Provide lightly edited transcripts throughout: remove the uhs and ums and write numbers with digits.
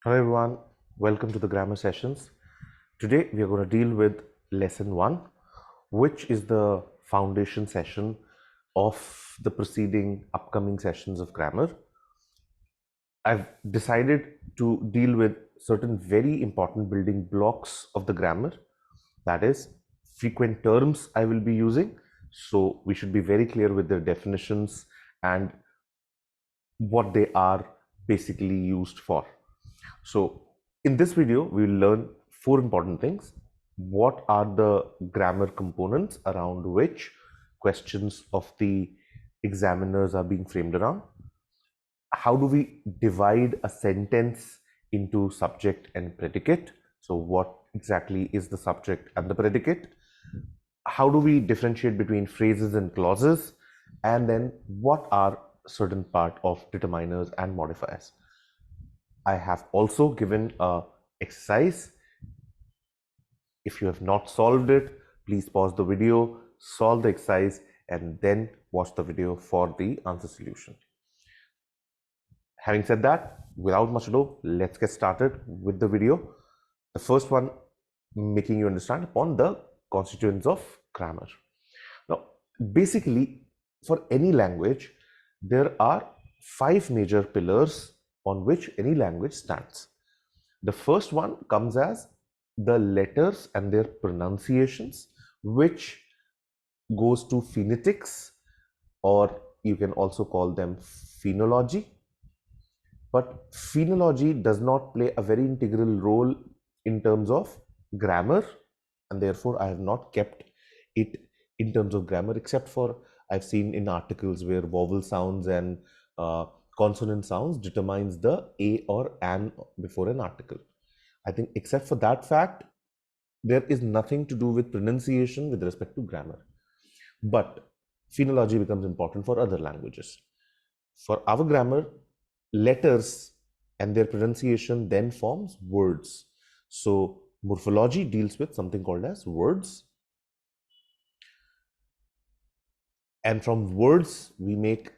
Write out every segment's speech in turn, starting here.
Hello everyone, welcome to the grammar sessions. Today we are going to deal with lesson 1, which is the foundation session of the preceding upcoming sessions of grammar. I've decided to deal with certain very important building blocks of the grammar, that is frequent terms I will be using. So we should be very clear with their definitions and what they are basically used for. So in this video, we will learn 4 important things. What are the grammar components around which questions of the examiners are being framed around? How do we divide a sentence into subject and predicate? So what exactly is the subject and the predicate? How do we differentiate between phrases and clauses? And then what are certain part of determiners and modifiers? I have also given a exercise. If you have not solved it, please pause the video, solve the exercise, and then watch the video for the answer solution. Having said that, without much ado, let's get started with the video. The first one, making you understand upon the constituents of grammar. Now, basically, for any language, there are 5 major pillars on which any language stands. The first one comes as the letters and their pronunciations, which goes to phonetics, or you can also call them phonology. But phonology does not play a very integral role in terms of grammar, and therefore I have not kept it in terms of grammar, except for I've seen in articles where vowel sounds and consonant sounds determines the a or an before an article. I think except for that fact, there is nothing to do with pronunciation with respect to grammar. But phonology becomes important for other languages. For our grammar, letters and their pronunciation then forms words. So morphology deals with something called as words. And from words, we make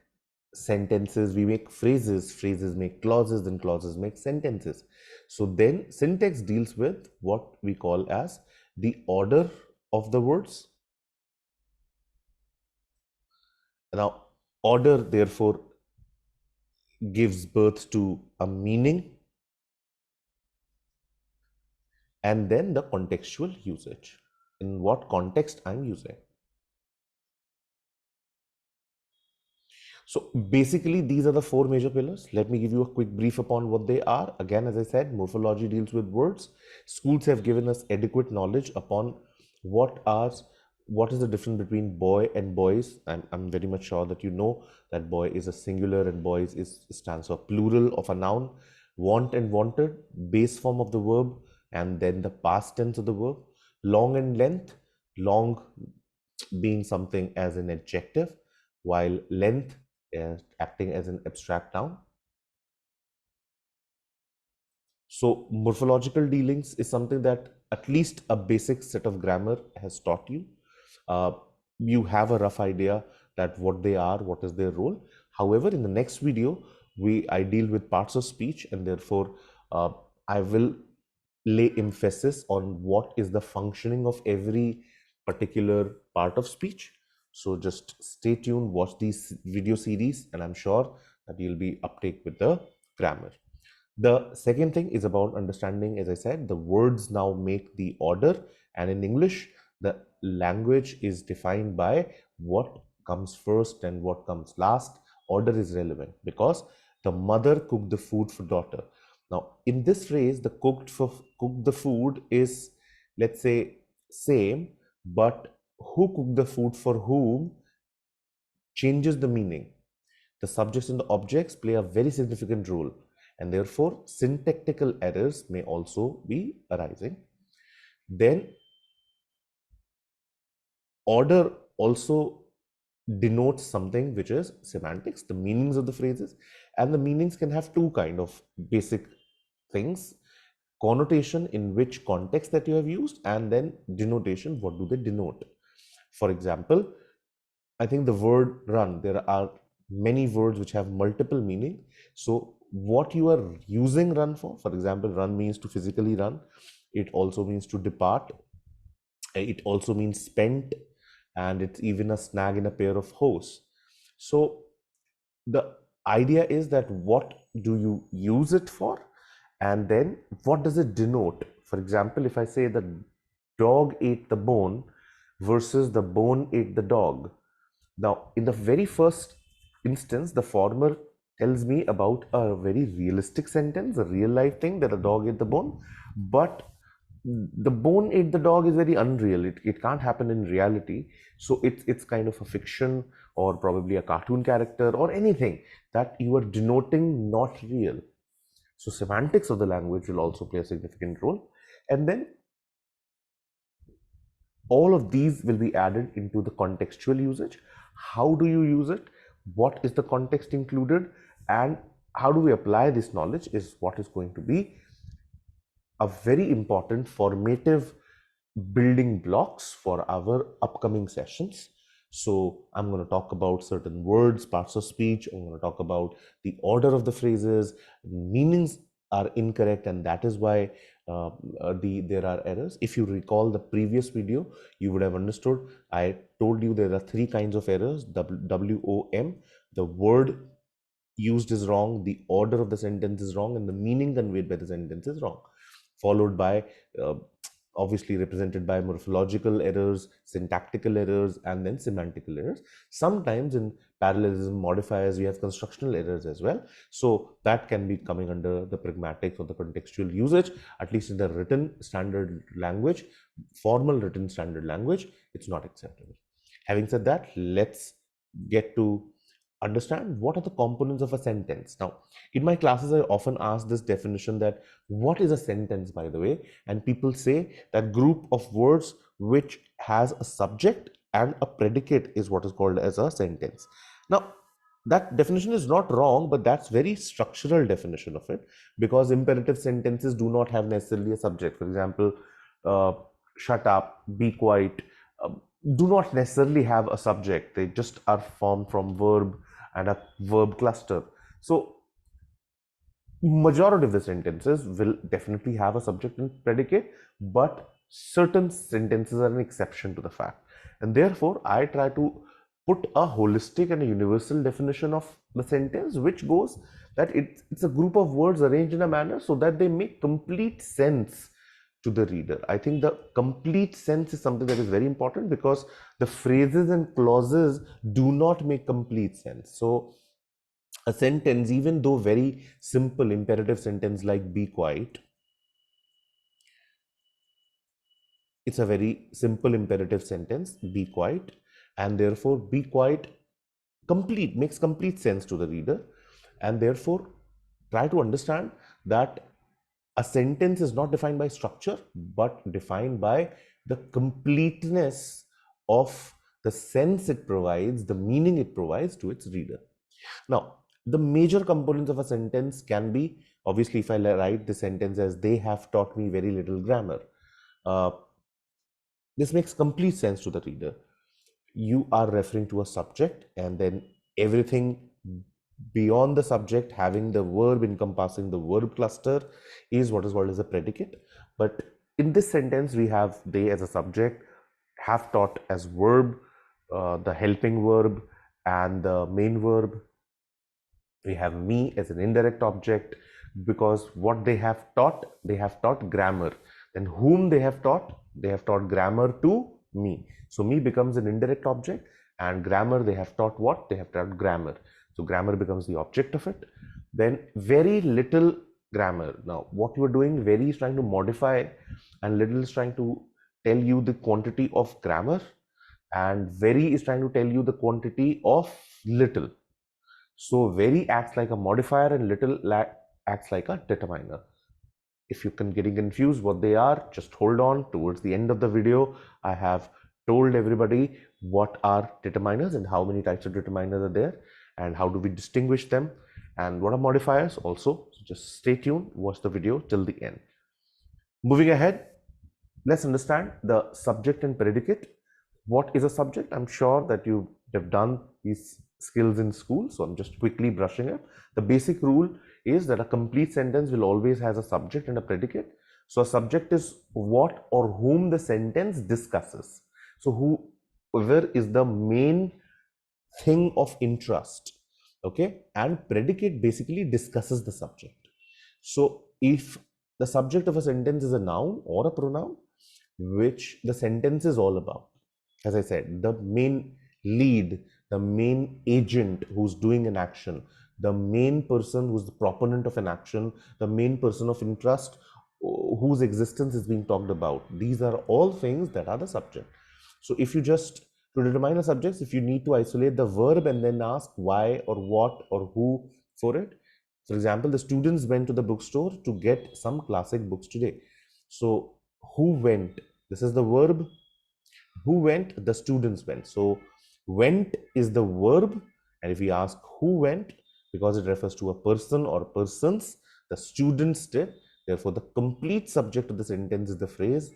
sentences, we make phrases, phrases make clauses, and clauses make sentences. So then syntax deals with what we call as the order of the words. Now, order therefore gives birth to a meaning and then the contextual usage. In what context I'm using. So basically, these are the 4 major pillars. Let me give you a quick brief upon what they are. Again, as I said, morphology deals with words. Schools have given us adequate knowledge upon what is the difference between boy and boys. I'm very much sure that you know that boy is a singular and boys stands for plural of a noun. Want and wanted, base form of the verb, and then the past tense of the verb. Long and length, long being something as an adjective, while length acting as an abstract noun. So morphological dealings is something that at least a basic set of grammar has taught you. You have a rough idea that what they are, what is their role. However, in the next video, I deal with parts of speech, and therefore I will lay emphasis on what is the functioning of every particular part of speech. So just stay tuned, watch these video series, and I'm sure that you'll be uptake with the grammar. The second thing is about understanding, as I said, the words now make the order, and in English, the language is defined by what comes first and what comes last. Order is relevant because the mother cooked the food for daughter. Now, in this phrase, the cooked the food is, let's say, same, but who cooked the food for whom changes the meaning. The subjects and the objects play a very significant role, and therefore syntactical errors may also be arising. Then order also denotes something which is semantics, the meanings of the phrases, and the meanings can have 2 kind of basic things: connotation, in which context that you have used, and then denotation, what do they denote. For example, I think the word run, there are many words which have multiple meaning. So what you are using run for example, run means to physically run. It also means to depart. It also means spent, and it's even a snag in a pair of hose. So the idea is that what do you use it for, and then what does it denote? For example, if I say the dog ate the bone versus the bone ate the dog. Now, in the very first instance, the former tells me about a very realistic sentence, a real life thing that a dog ate the bone, but the bone ate the dog is very unreal. It can't happen in reality. So it's kind of a fiction, or probably a cartoon character, or anything that you are denoting not real. So semantics of the language will also play a significant role. And then all of these will be added into the contextual usage. How do you use it? What is the context included? And how do we apply this knowledge is what is going to be a very important formative building blocks for our upcoming sessions. So I'm going to talk about certain words, parts of speech. I'm going to talk about the order of the phrases. Meanings are incorrect, and that is why there are errors. If you recall the previous video, you would have understood. I told you there are three kinds of errors. WOM, the word used is wrong, the order of the sentence is wrong, and the meaning conveyed by the sentence is wrong, followed by obviously represented by morphological errors, syntactical errors, and then semantical errors. Sometimes in parallelism modifiers we have constructional errors as well. So that can be coming under the pragmatics or the contextual usage. At least in the written standard language, formal written standard language, it's not acceptable. Having said that, let's get to understand what are the components of a sentence. Now, in my classes, I often ask this definition that what is a sentence, by the way, and people say that group of words which has a subject and a predicate is what is called as a sentence. Now, that definition is not wrong, but that's very structural definition of it, because imperative sentences do not have necessarily a subject. For example, shut up, be quiet, do not necessarily have a subject. They just are formed from verb and a verb cluster. So majority of the sentences will definitely have a subject and predicate, but certain sentences are an exception to the fact. And therefore, I try to put a holistic and a universal definition of the sentence, which goes that it's a group of words arranged in a manner so that they make complete sense to the reader. I think the complete sense is something that is very important, because the phrases and clauses do not make complete sense. So a sentence, even though very simple imperative sentence like be quiet, it's a very simple imperative sentence, be quiet, and therefore be quiet makes complete sense to the reader. And therefore try to understand that a sentence is not defined by structure, but defined by the completeness of the sense it provides, the meaning it provides to its reader. Now, the major components of a sentence can be, obviously, if I write the sentence as they have taught me very little grammar, this makes complete sense to the reader. You are referring to a subject, and then everything beyond the subject, having the verb encompassing the verb cluster, is what is called as a predicate. But in this sentence, we have they as a subject, have taught as verb, the helping verb and the main verb. We have me as an indirect object, because what they have taught grammar. Then whom they have taught grammar to me. So me becomes an indirect object, and grammar, they have taught what? They have taught grammar. So grammar becomes the object of it. Then very little grammar. Now what you are doing, very is trying to modify, and little is trying to tell you the quantity of grammar, and very is trying to tell you the quantity of little. So very acts like a modifier, and little acts like a determiner. If you can getting confused what they are, just hold on. Towards the end of the video, I have told everybody what are determiners and how many types of determiners are there, and how do we distinguish them, and what are modifiers also. So just stay tuned, watch the video till the end. Moving ahead, let's understand the subject and predicate. What is a subject? I'm sure that you have done these skills in school, so I'm just quickly brushing it. The basic rule is that a complete sentence will always has a subject and a predicate. So a subject is what or whom the sentence discusses. So whoever is the main thing of interest, okay, and predicate basically discusses the subject. So if the subject of a sentence is a noun or a pronoun, which the sentence is all about, as I said, the main lead, the main agent who's doing an action, the main person who's the proponent of an action, the main person of interest whose existence is being talked about, these are all things that are the subject. So if you just, to determine a subject, if you need to isolate the verb and then ask why or what or who for it. For example, the students went to the bookstore to get some classic books today. So who went? This is the verb. Who went? The students went. So went is the verb, and if we ask who went, because it refers to a person or persons, the students did. Therefore, the complete subject of the sentence is the phrase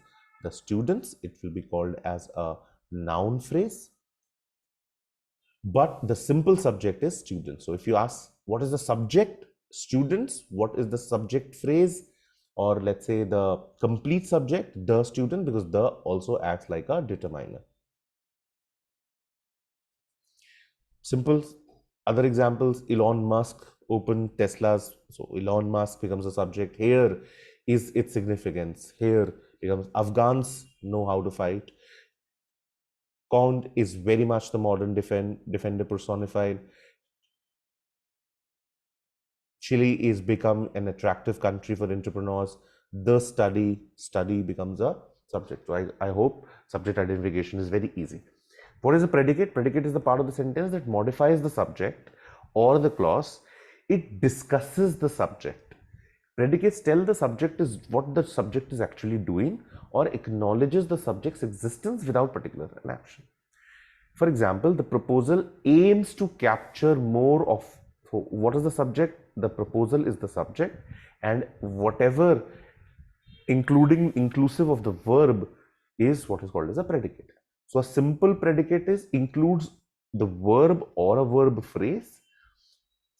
the students. It will be called as a noun phrase. But the simple subject is students. So if you ask what is the subject? Students. What is the subject phrase? Or let's say the complete subject, the student, because the also acts like a determiner. Simple. Other examples, Elon Musk opened Tesla's. So Elon Musk becomes a subject. Here is its significance. Here becomes Afghans know how to fight. Count is very much the modern defender personified. Chile is become an attractive country for entrepreneurs. The study becomes a subject. So I hope subject identification is very easy. What is a predicate? Predicate is the part of the sentence that modifies the subject or the clause. It discusses the subject. Predicates tell the subject is what the subject is actually doing or acknowledges the subject's existence without particular an action. For example, the proposal aims to capture more of, so what is the subject? The proposal is the subject, and whatever inclusive of the verb is what is called as a predicate. So a simple predicate includes the verb or a verb phrase.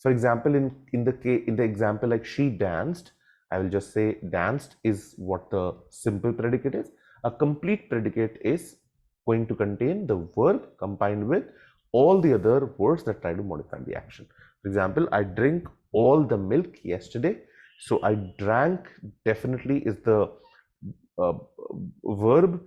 For example, in the example like she danced, I will just say danced is what the simple predicate is. A complete predicate is going to contain the verb combined with all the other words that try to modify the action. For example, I drink all the milk yesterday. So I drank definitely is the verb,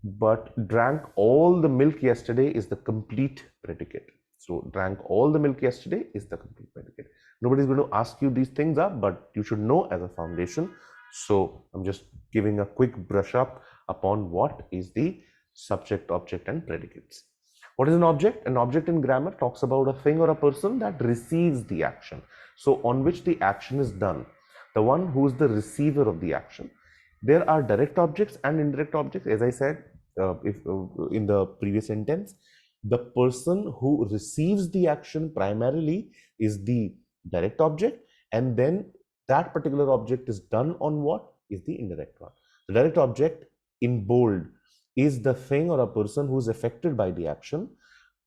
but drank all the milk yesterday is the complete predicate. So drank all the milk yesterday is the complete predicate. Nobody's going to ask you these things up, but you should know as a foundation. So I'm just giving a quick brush up upon what is the subject, object, and predicates. What is an object? An object in grammar talks about a thing or a person that receives the action. So on which the action is done. The one who is the receiver of the action. There are direct objects and indirect objects. As I said, in the previous sentence, the person who receives the action primarily is the direct object, and then that particular object is done on what is the indirect one. The direct object in bold is the thing or a person who is affected by the action.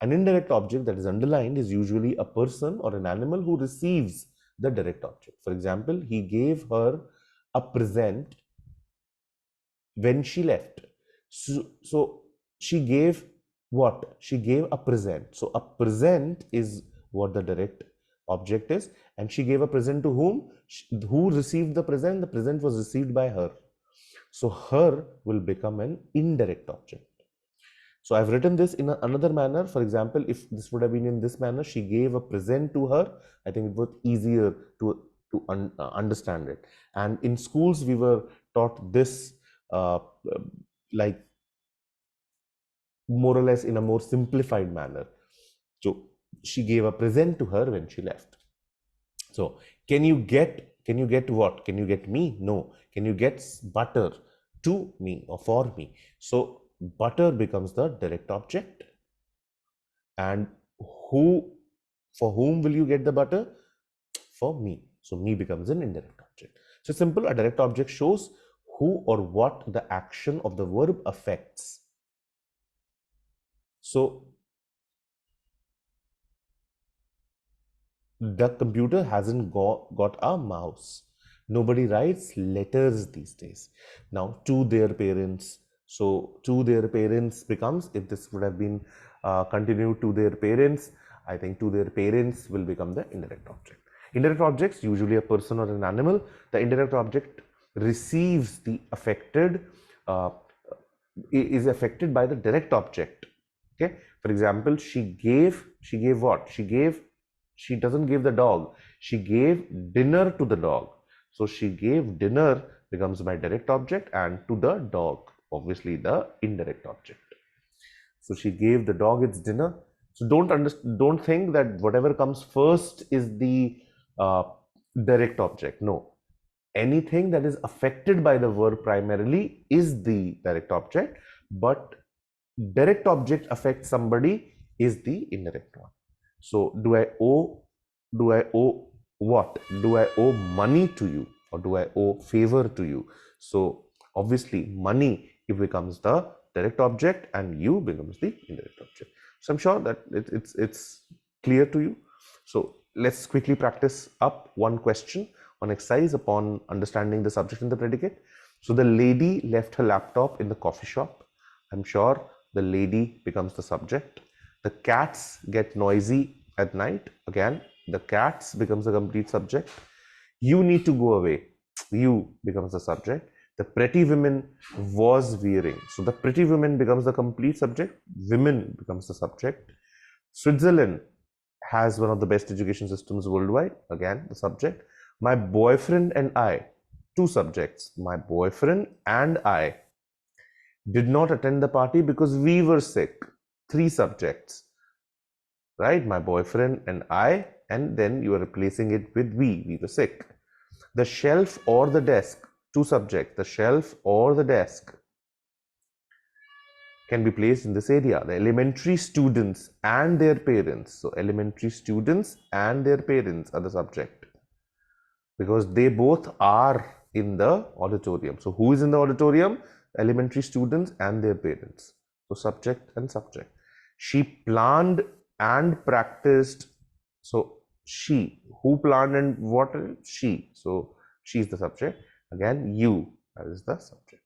An indirect object that is underlined is usually a person or an animal who receives the direct object. For example, he gave her a present when she left. So she gave what? She gave a present. So a present is what the direct object is, and she gave a present to whom? Who received the present? The present was received by her. So her will become an indirect object. So I've written this in another manner. For example, if this would have been in this manner, she gave a present to her, I think it was easier to understand it. And in schools, we were taught this like more or less in a more simplified manner. So she gave a present to her when she left. So can you get what? Can you get me? No. Can you get butter to me or for me? So butter becomes the direct object. And for whom will you get the butter? For me. So me becomes an indirect object. So simple, a direct object shows who or what the action of the verb affects. So The computer hasn't got a mouse. Nobody writes letters these days. Now, to their parents. So, to their parents becomes, if this would have been continued to their parents, I think to their parents will become the indirect object. Indirect objects, usually a person or an animal, the indirect object receives the affected, is affected by the direct object. Okay, for example, she gave what? She doesn't give the dog, she gave dinner to the dog. So she gave dinner becomes my direct object, and to the dog, obviously the indirect object. So she gave the dog its dinner. So don't think that whatever comes first is the direct object. No, anything that is affected by the verb primarily is the direct object, but direct object affects somebody is the indirect one. So do I owe what? Do I owe money to you, or do I owe favor to you? So obviously money, it becomes the direct object and you becomes the indirect object. So I'm sure that it's clear to you. So let's quickly practice up one question, one exercise upon understanding the subject and the predicate. So the lady left her laptop in the coffee shop. I'm sure the lady becomes the subject. The cats get noisy at night. Again, the cats becomes the complete subject. You need to go away. You becomes the subject. The pretty woman was wearing. So the pretty woman becomes the complete subject. Women becomes the subject. Switzerland has one of the best education systems worldwide. Again, the subject. My boyfriend and I, two subjects. My boyfriend and I did not attend the party because we were sick. Three subjects, right? My boyfriend and I, and then you are replacing it with we were sick. The shelf or the desk, two subjects. The shelf or the desk can be placed in this area. The elementary students and their parents. So elementary students and their parents are the subject, because they both are in the auditorium. So who is in the auditorium? Elementary students and their parents. So subject and subject. She planned and practiced. So she, who planned and what? She. So she is the subject. Again, you, that is the subject.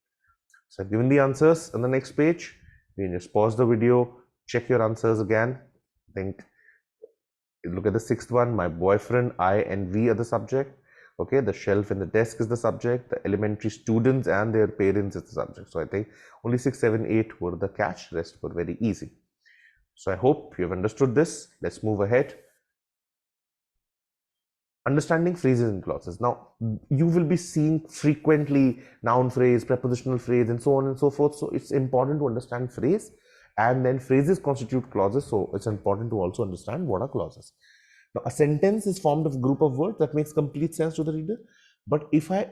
So I've given the answers on the next page. You can just pause the video, check your answers again. Think, look at the sixth one. My boyfriend, I and we are the subject. Okay, the shelf and the desk is the subject. The elementary students and their parents is the subject. So I think only 6, 7, 8 were the catch. Rest were very easy. So I hope you have understood this. Let's move ahead. Understanding phrases and clauses. Now, you will be seeing frequently noun phrase, prepositional phrase, and so on and so forth. So it's important to understand phrase, and then phrases constitute clauses. So it's important to also understand what are clauses. Now, a sentence is formed of a group of words that makes complete sense to the reader. But if I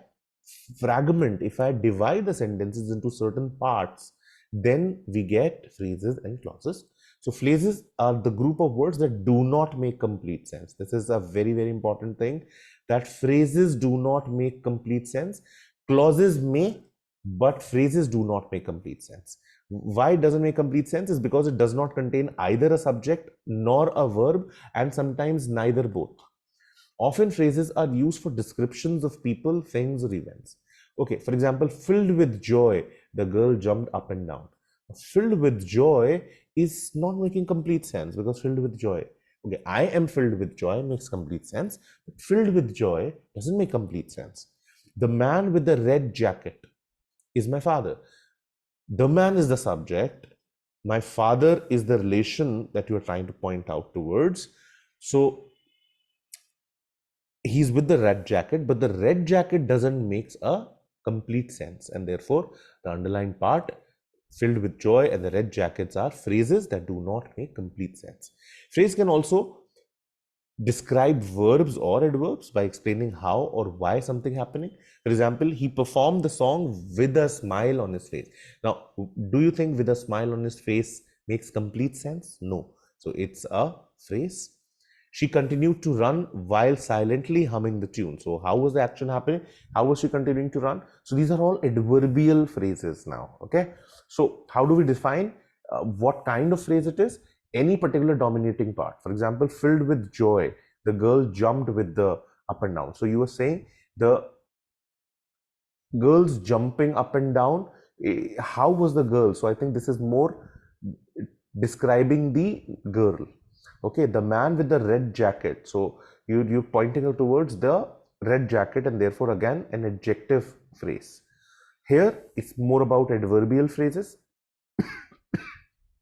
divide the sentences into certain parts, then we get phrases and clauses. So phrases are the group of words that do not make complete sense. This is a very, very important thing, that phrases do not make complete sense. Clauses may, but phrases do not make complete sense. Why it doesn't make complete sense is because it does not contain either a subject nor a verb, and sometimes neither both. Often phrases are used for descriptions of people, things, or events. Okay, for example, filled with joy, the girl jumped up and down. Filled with joy is not making complete sense, because filled with joy. Okay, I am filled with joy makes complete sense, but filled with joy doesn't make complete sense. The man with the red jacket is my father. The man is the subject. My father is the relation that you are trying to point out towards. So he's with the red jacket, but the red jacket doesn't make a complete sense, and therefore the underlined part, filled with joy and the red jackets, are phrases that do not make complete sense. Phrase can also describe verbs or adverbs by explaining how or why something happening. For example, he performed the song with a smile on his face. Now, do you think with a smile on his face makes complete sense? No. So it's a phrase. She continued to run while silently humming the tune. So how was the action happening? How was she continuing to run? So these are all adverbial phrases now. Okay. So how do we define what kind of phrase it is? Any particular dominating part. For example, filled with joy. the girl jumped with the up and down. So you were saying the girls jumping up and down. How was the girl? So I think this is more describing the girl. Okay, the man with the red jacket. So you're pointing towards the red jacket, and therefore again an adjective phrase. Here it's more about adverbial phrases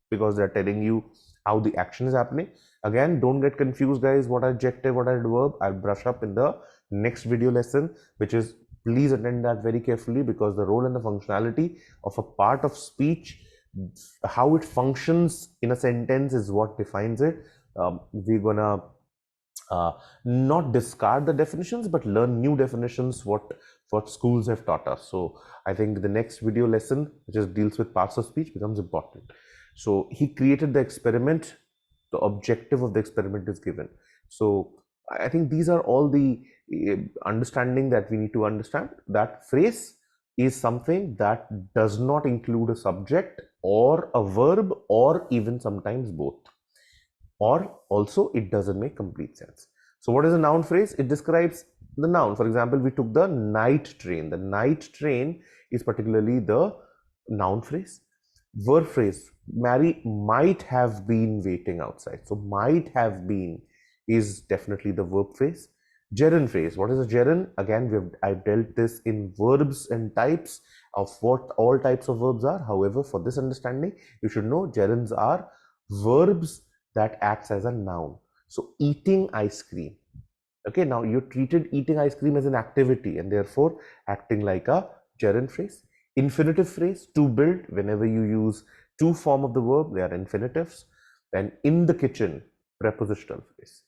because they're telling you how the action is happening. Again, don't get confused, guys. What are adjective, what are adverb? I'll brush up in the next video lesson, which is, please attend that very carefully, because the role and the functionality of a part of speech, how it functions in a sentence, is what defines it. We're gonna not discard the definitions, but learn new definitions, what schools have taught us. So I think the next video lesson, which is deals with parts of speech, becomes important. So he created the experiment. The objective of the experiment is given. So I think these are all the understanding that we need to understand. That phrase is something that does not include a subject or a verb, or even sometimes both. Or also it doesn't make complete sense. So what is a noun phrase? It describes the noun. For example, we took the night train. The night train is particularly the noun phrase. Verb phrase, Mary might have been waiting outside. So might have been is definitely the verb phrase. Gerund phrase, what is a gerund? Again, I've dealt this in verbs and types of what all types of verbs are. However, for this understanding, you should know gerunds are verbs that acts as a noun. So eating ice cream. Okay, now you treated eating ice cream as an activity, and therefore acting like a gerund phrase. Infinitive phrase, to build. Whenever you use to form of the verb, they are infinitives. Then in the kitchen, prepositional phrase.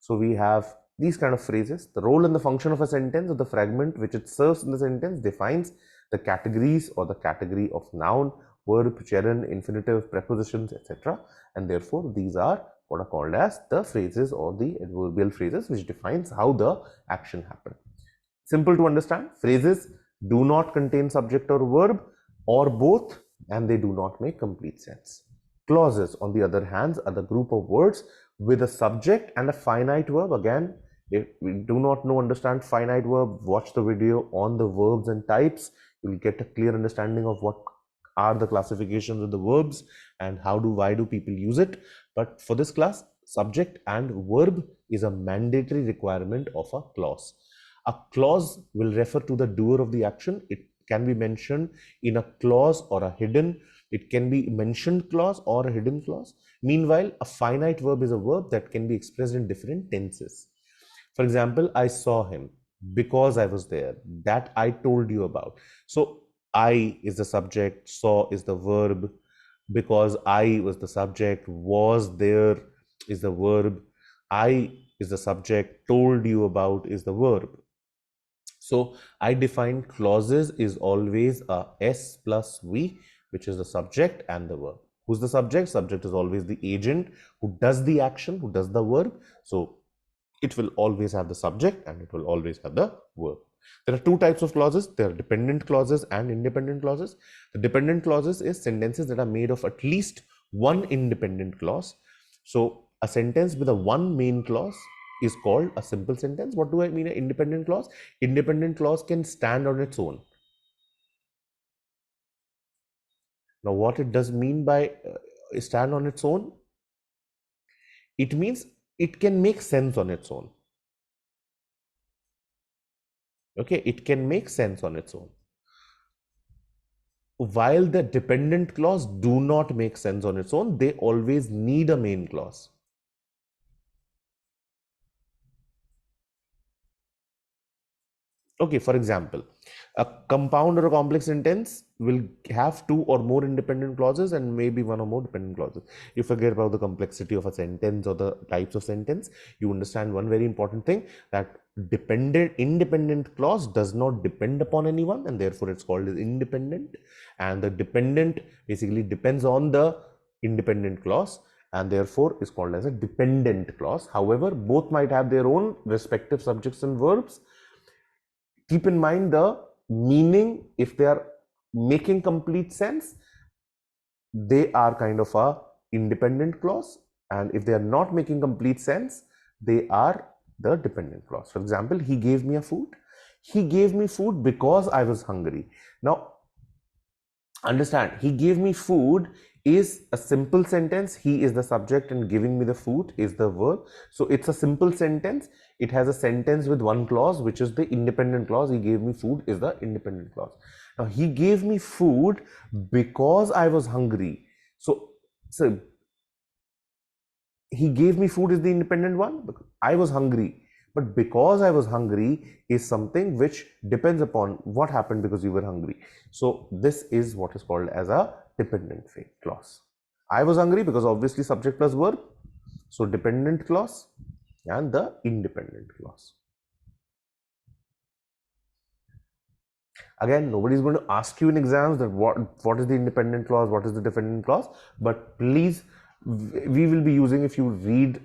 So we have these kind of phrases. The role and the function of a sentence, or the fragment which it serves in the sentence, defines the categories or the category of noun, verb, gerund, infinitive, prepositions, etc. And therefore these are what are called as the phrases or the adverbial phrases, which defines how the action happened. Simple to understand. Phrases do not contain subject or verb, or both, and they do not make complete sense. Clauses, on the other hand, are the group of words with a subject and a finite verb. Again, if we do not understand finite verb, watch the video on the verbs and types. You will get a clear understanding of what are the classifications of the verbs and why do people use it. But for this class, subject and verb is a mandatory requirement of a clause. A clause will refer to the doer of the action. It can be mentioned in a clause or a hidden. It can be mentioned clause or a hidden clause. Meanwhile, a finite verb is a verb that can be expressed in different tenses. For example, I saw him because I was there. That I told you about. So I is the subject, saw is the verb, because I was the subject, was there is the verb, I is the subject, told you about is the verb. So I defined clauses is always a S plus V, which is the subject and the verb. Who's the subject? Subject is always the agent who does the action, who does the verb. So it will always have the subject and it will always have the verb. There are two types of clauses. There are dependent clauses and independent clauses. The dependent clauses is sentences that are made of at least one independent clause. So a sentence with a one main clause is called a simple sentence. What do I mean an independent clause? Independent clause can stand on its own. Now what it does mean by stand on its own? It means it can make sense on its own. Okay, it can make sense on its own. While the dependent clause do not make sense on its own, they always need a main clause. Okay, for example, a compound or a complex sentence will have two or more independent clauses and maybe one or more dependent clauses. You forget about the complexity of a sentence or the types of sentence. You understand one very important thing, that independent clause does not depend upon anyone, and therefore it's called as independent. And the dependent basically depends on the independent clause, and therefore is called as a dependent clause. However, both might have their own respective subjects and verbs. Keep in mind the meaning. If they are making complete sense, they are kind of a independent clause, and if they are not making complete sense, they are the dependent clause. For example, he gave me a food. He gave me food because I was hungry. Now, understand, he gave me food is a simple sentence. He is the subject and giving me the food is the verb. So it's a simple sentence. It has a sentence with one clause, which is the independent clause. He gave me food is the independent clause. Now, he gave me food because I was hungry. So he gave me food is the independent one. I was hungry. But because I was hungry is something which depends upon what happened because you were hungry. So this is what is called as a dependent clause. I was hungry because obviously subject plus verb. So dependent clause and the independent clause. Again, nobody is going to ask you in exams that what is the independent clause, what is the dependent clause, but please, we will be using, if you read,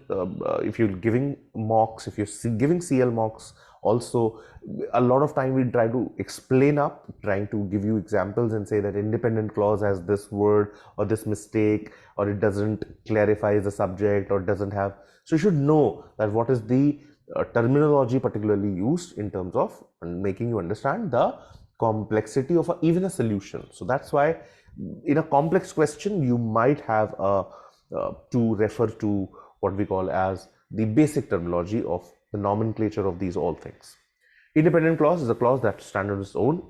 if you're giving mocks, if you're giving CL mocks, also a lot of time we try to explain up, trying to give you examples and say that independent clause has this word or this mistake, or it doesn't clarify the subject, or doesn't have. So you should know that what is the terminology particularly used in terms of making you understand the complexity of even a solution. So that's why in a complex question you might have to refer to what we call as the basic terminology of the nomenclature of these all things. Independent clause is a clause that stands on its own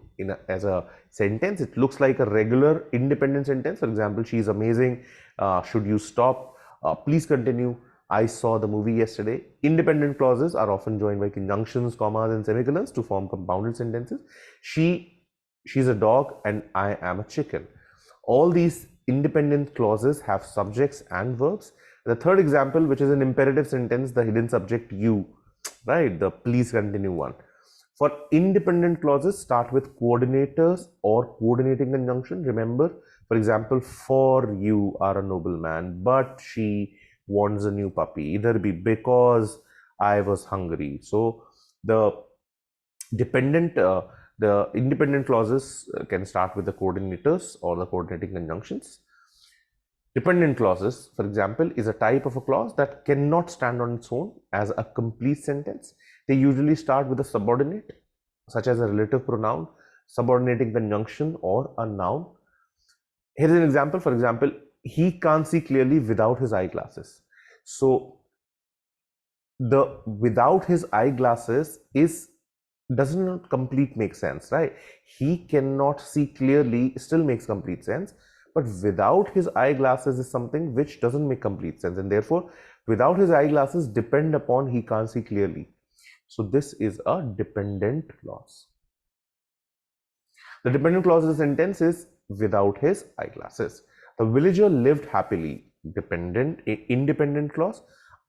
as a sentence. It looks like a regular independent sentence. For example, she is amazing. Should you stop? Please continue. I saw the movie yesterday. Independent clauses are often joined by conjunctions, commas, and semicolons to form compounded sentences. She's a dog and I am a chicken. All these independent clauses have subjects and verbs. The third example, which is an imperative sentence, the hidden subject you, right? The please continue one. For independent clauses, start with coordinators or coordinating conjunction. Remember, for example, for you are a nobleman, but she wants a new puppy. Either be because I was hungry. So the independent clauses can start with the coordinators or the coordinating conjunctions. Dependent clauses, for example, is a type of a clause that cannot stand on its own as a complete sentence. They usually start with a subordinate, such as a relative pronoun, subordinating conjunction, or a noun. Here's an example. For example, he can't see clearly without his eyeglasses. So the without his eyeglasses doesn't complete make sense, right? He cannot see clearly still makes complete sense, but without his eyeglasses is something which doesn't make complete sense, and therefore without his eyeglasses depend upon he can't see clearly. So this is a dependent clause. The dependent clause of the sentence is without his eyeglasses. The villager lived happily. Independent clause.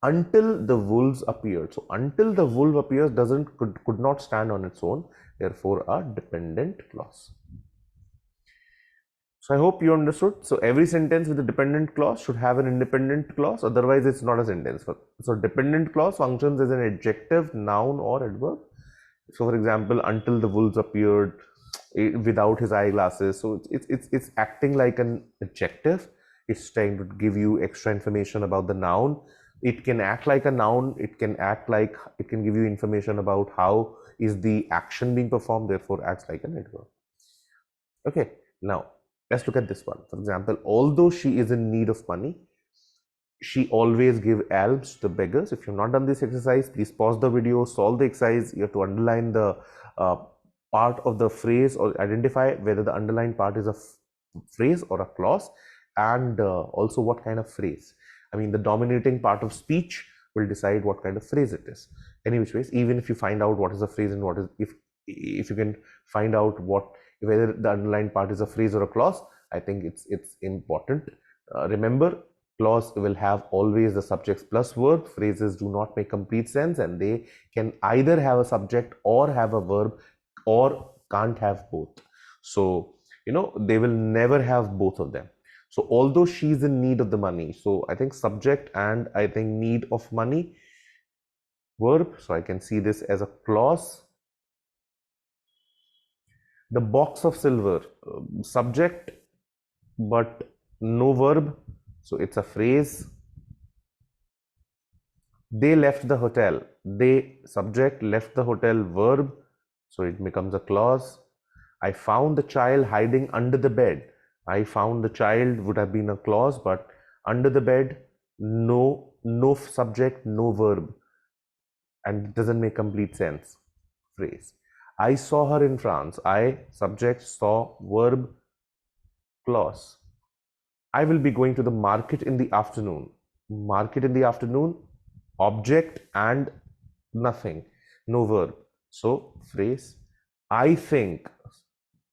Until the wolves appeared. So until the wolf appears could not stand on its own, therefore a dependent clause. So I hope you understood. So every sentence with a dependent clause should have an independent clause, otherwise it's not a sentence. So dependent clause functions as an adjective, noun, or adverb. So for example, until the wolves appeared, without his eyeglasses. So it's acting like an adjective. It's trying to give you extra information about the noun. It can act like a noun. It can give you information about how is the action being performed, therefore acts like an adverb. Okay, now let's look at this one. For example, although she is in need of money, she always give alms to the beggars. If you've not done this exercise, please pause the video, solve the exercise. You have to underline the part of the phrase or identify whether the underlined part is a phrase or a clause, and also what kind of phrase. I mean, the dominating part of speech will decide what kind of phrase it is. Any which ways, even if you find out what is a phrase and what is, if you can find out whether the underlined part is a phrase or a clause, I think it's important. Remember, clause will have always the subjects plus verb. Phrases do not make complete sense, and they can either have a subject or have a verb, or can't have both. So they will never have both of them. So although she's in need of the money, so I think subject and I think need of money, verb. So I can see this as a clause. The box of silver, subject but no verb, so it's a phrase. They left the hotel. They, subject, left the hotel, verb, so it becomes a clause. I found the child hiding under the bed. I found the child would have been a clause, but under the bed, no subject, no verb, and it doesn't make complete sense. Phrase. I saw her in France. I, subject, saw, verb, clause. I will be going to the market in the afternoon. Market in the afternoon, object and nothing, no verb. So phrase. I think,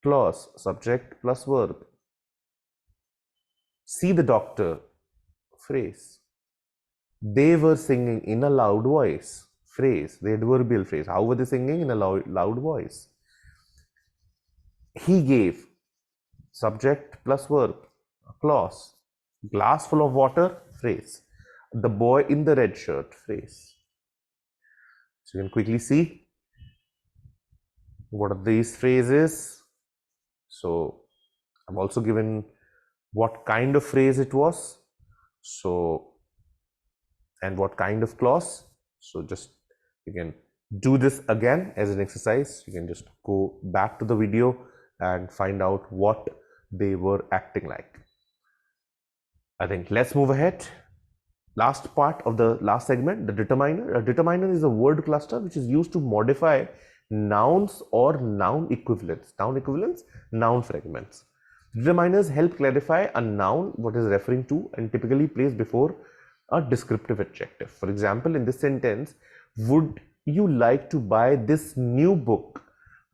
clause, subject plus verb. See the doctor, phrase. They were singing in a loud voice, phrase, the adverbial phrase. How were they singing? In a loud voice. He gave, subject plus verb, clause. Glass full of water, phrase. The boy in the red shirt, phrase. So you can quickly see what are these phrases. So I've also given what kind of phrase it was, so, and what kind of clause. So just, you can do this again as an exercise. You can just go back to the video and find out what they were acting like. I think let's move ahead. Last part of the last segment, the determiner. A determiner is a word cluster which is used to modify nouns or noun equivalents. Noun equivalents, noun fragments. Determiners help clarify a noun, what is referring to, and typically placed before a descriptive adjective. For example, in this sentence, would you like to buy this new book?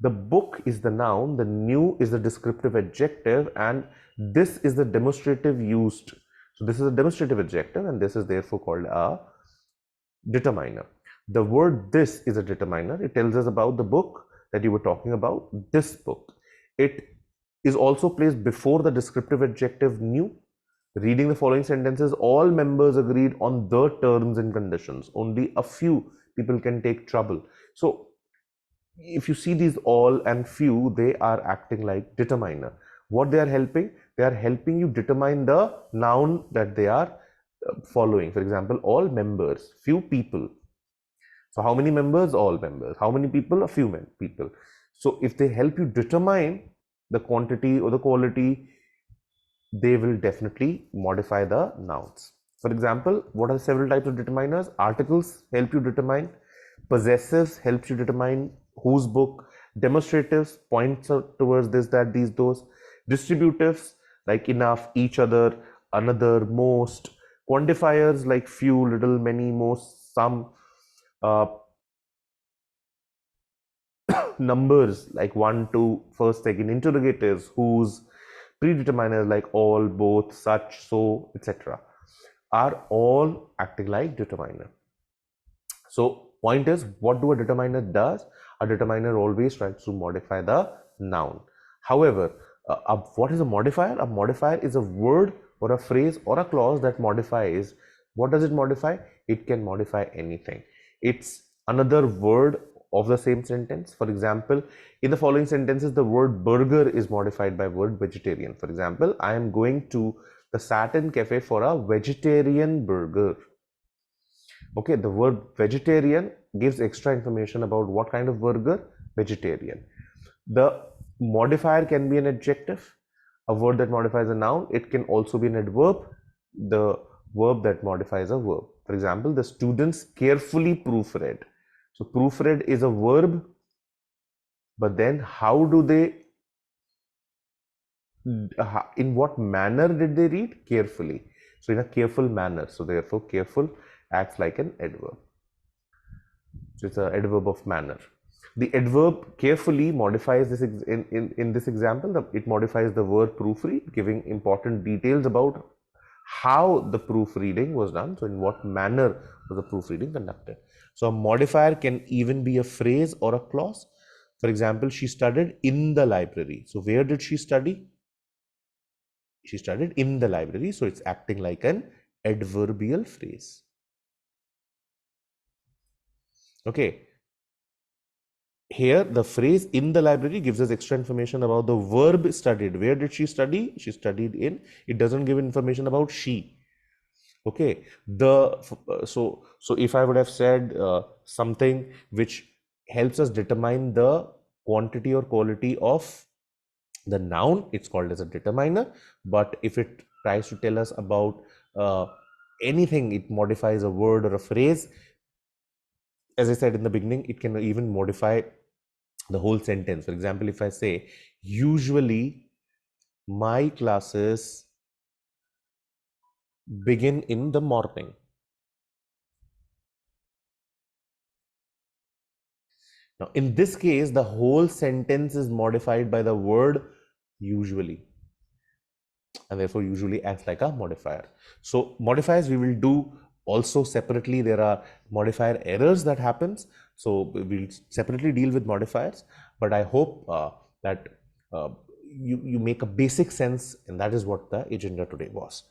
The book is the noun, the new is the descriptive adjective, and this is the demonstrative used. So this is a demonstrative adjective, and this is therefore called a determiner. The word this is a determiner. It tells us about the book that you were talking about, this book. It is also placed before the descriptive adjective new. Reading the following sentences, all members agreed on the terms and conditions. Only a few people can take trouble. So if you see these all and few, they are acting like determiner. What they are helping? They are helping you determine the noun that they are following. For example, all members, few people. So how many members? All members. How many people? A few people. So if they help you determine the quantity or the quality, they will definitely modify the nouns. For example, what are several types of determiners? Articles help you determine. Possessives helps you determine whose book. Demonstratives points towards this, that, these, those. Distributives like enough, each other, another, most. Quantifiers like few, little, many, most, some. Numbers like 1, 2, first, second. Interrogatives, whose. Predeterminers like all, both, such, so, etc. are all acting like determiner. So point is, what do a determiner does? A determiner always tries to modify the noun. However, what is a modifier? A modifier is a word or a phrase or a clause that modifies. What does it modify? It can modify anything. It's another word of the same sentence. For example, in the following sentences, the word burger is modified by word vegetarian. For example, I am going to the Saturn Cafe for a vegetarian burger. Okay, the word vegetarian gives extra information about what kind of burger. Vegetarian. The modifier can be an adjective, a word that modifies a noun. It can also be an adverb, the verb that modifies a verb. For example, the students carefully proofread. So proofread is a verb, but then how do they, in what manner did they read? Carefully. So in a careful manner. So therefore careful acts like an adverb. So it's an adverb of manner. The adverb carefully modifies this in this example. It modifies the verb proofread, giving important details about how the proofreading was done. So in what manner was the proofreading conducted. So a modifier can even be a phrase or a clause. For example, she studied in the library. So where did she study? She studied in the library. So it's acting like an adverbial phrase. Okay. Here, the phrase in the library gives us extra information about the verb studied. Where did she study? She studied in. It doesn't give information about she. Okay, so if I would have said something which helps us determine the quantity or quality of the noun, it's called as a determiner. But if it tries to tell us about uh, anything, it modifies a word or a phrase. As I said in the beginning, it can even modify the whole sentence. For example, if I say, usually my classes begin in the morning. Now, in this case, the whole sentence is modified by the word usually, and therefore usually acts like a modifier. So modifiers we will do also separately. There are modifier errors that happens, so we'll separately deal with modifiers. But I hope that you make a basic sense, and that is what the agenda today was.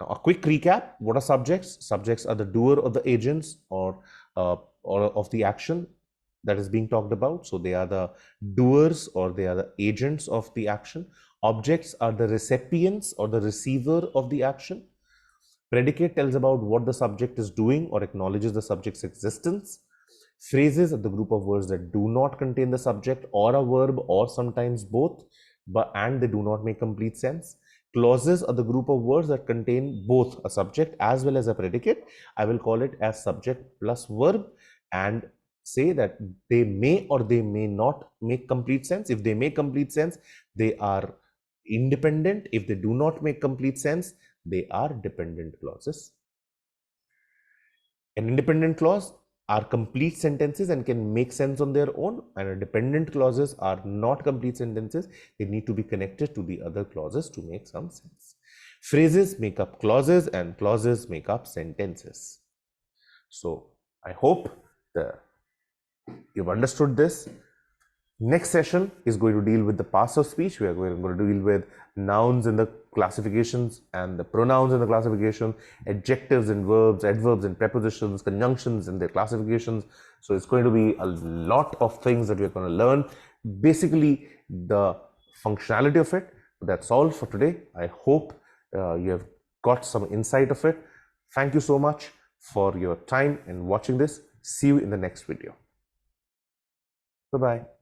Now, a quick recap: what are subjects? Subjects are the doer of the agents or of the action that is being talked about. So they are the doers or they are the agents of the action. Objects are the recipients or the receiver of the action. Predicate tells about what the subject is doing or acknowledges the subject's existence. Phrases are the group of words that do not contain the subject or a verb or sometimes both, and they do not make complete sense. Clauses are the group of words that contain both a subject as well as a predicate. I will call it as subject plus verb and say that they may or they may not make complete sense. If they make complete sense, they are independent. If they do not make complete sense, they are dependent clauses. An independent clause are complete sentences and can make sense on their own, and dependent clauses are not complete sentences. They need to be connected to the other clauses to make some sense. Phrases make up clauses and clauses make up sentences. So I hope you've understood this. Next session is going to deal with the parts of speech. We are going to deal with nouns and the classifications and the pronouns and the classification, adjectives and verbs, adverbs and prepositions, conjunctions and their classifications. So it's going to be a lot of things that we're going to learn. Basically, the functionality of it. That's all for today. I hope you have got some insight of it. Thank you so much for your time and watching this. See you in the next video. Bye-bye.